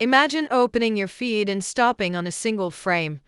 Imagine opening your feed and stopping on a single frame.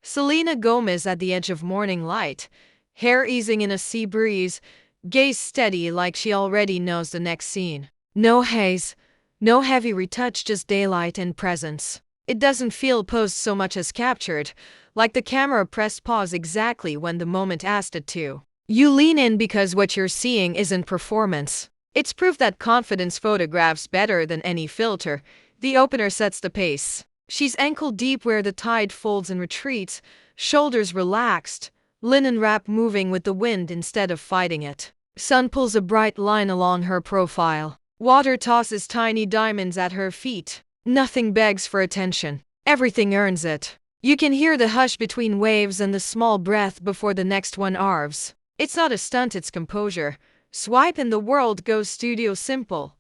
Selena Gomez at the edge of morning light, hair easing in a sea breeze, gaze steady like she already knows the next scene. No haze, no heavy retouch, just daylight and presence. It doesn't feel posed so much as captured, like the camera pressed pause exactly when the moment asked it to. You lean in because what you're seeing isn't performance. It's proof that confidence photographs better than any filter. The opener sets the pace. She's ankle deep where the tide folds and retreats, shoulders relaxed, linen wrap moving with the wind instead of fighting it. Sun pulls a bright line along her profile. Water tosses tiny diamonds at her feet. Nothing begs for attention. Everything earns it. You can hear the hush between waves and the small breath before the next one arrives. It's not a stunt, it's composure. Swipe and the world goes studio simple.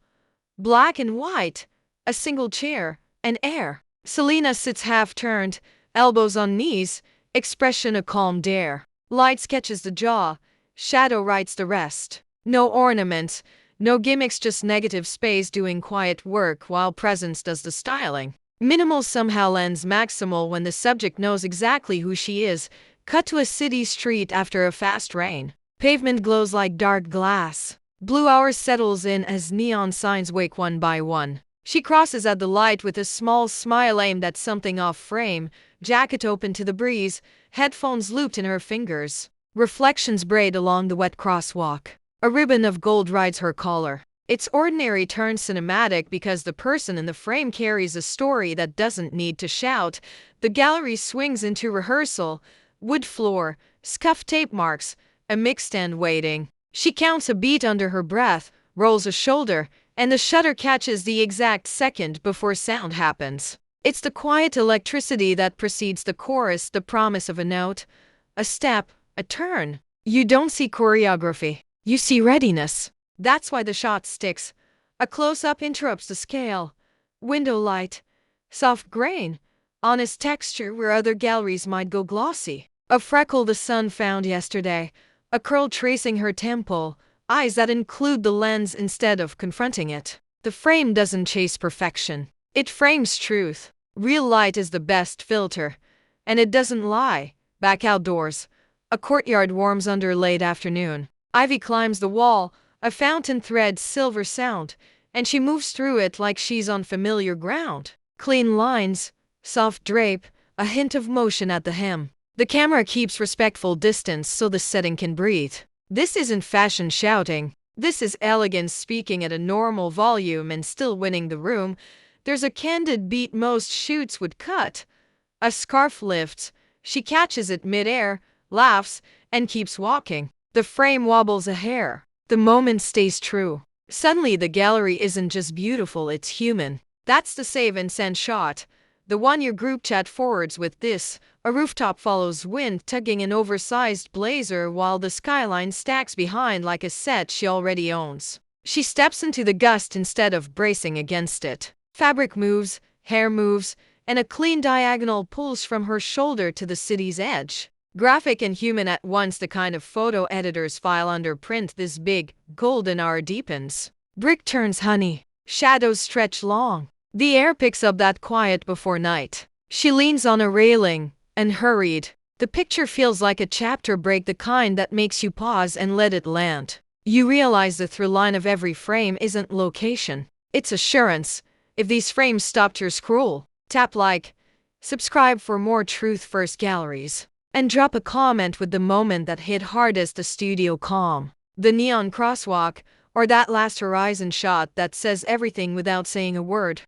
Black and white, a single chair, and air. Selena sits half-turned, elbows on knees, expression a calm dare. Light sketches the jaw, shadow writes the rest. No ornaments, no gimmicks, just negative space doing quiet work while presence does the styling. Minimal somehow lends maximal when the subject knows exactly who she is. Cut to a city street after a fast rain. Pavement glows like dark glass. Blue hour settles in as neon signs wake one by one. She crosses at the light with a small smile aimed at something off frame, jacket open to the breeze, headphones looped in her fingers. Reflections braid along the wet crosswalk. A ribbon of gold rides her collar. It's ordinary turned cinematic because the person in the frame carries a story that doesn't need to shout. The gallery swings into rehearsal. Wood floor, scuffed tape marks, a mic stand waiting. She counts a beat under her breath, rolls a shoulder, and the shutter catches the exact second before sound happens. It's the quiet electricity that precedes the chorus, the promise of a note, a step, a turn. You don't see choreography. You see readiness. That's why the shot sticks. A close-up interrupts the scale. Window light, soft grain, honest texture where other galleries might go glossy. A freckle the sun found yesterday, a curl tracing her temple, eyes that include the lens instead of confronting it. The frame doesn't chase perfection. It frames truth. Real light is the best filter. And it doesn't lie. Back outdoors. A courtyard warms under late afternoon. Ivy climbs the wall, a fountain threads silver sound, and she moves through it like she's on familiar ground. Clean lines, soft drape, a hint of motion at the hem. The camera keeps respectful distance so the setting can breathe. This isn't fashion shouting. This is elegance speaking at a normal volume and still winning the room. There's a candid beat most shoots would cut. A scarf lifts. She catches it midair, laughs, and keeps walking. The frame wobbles a hair. The moment stays true. Suddenly the gallery isn't just beautiful, it's human. That's the save and send shot. The one your group chat forwards with this. A rooftop follows wind tugging an oversized blazer while the skyline stacks behind like a set she already owns. She steps into the gust instead of bracing against it. Fabric moves, hair moves, and a clean diagonal pulls from her shoulder to the city's edge. Graphic and human at once, the kind of photo editors file under print. This big, golden hour deepens. Brick turns honey. Shadows stretch long. The air picks up that quiet before night. She leans on a railing, unhurried. The picture feels like a chapter break, the kind that makes you pause and let it land. You realize the through line of every frame isn't location. It's assurance. If these frames stopped your scroll, tap like, subscribe for more truth first galleries. And drop a comment with the moment that hit hardest, the studio calm, the neon crosswalk, or that last horizon shot that says everything without saying a word.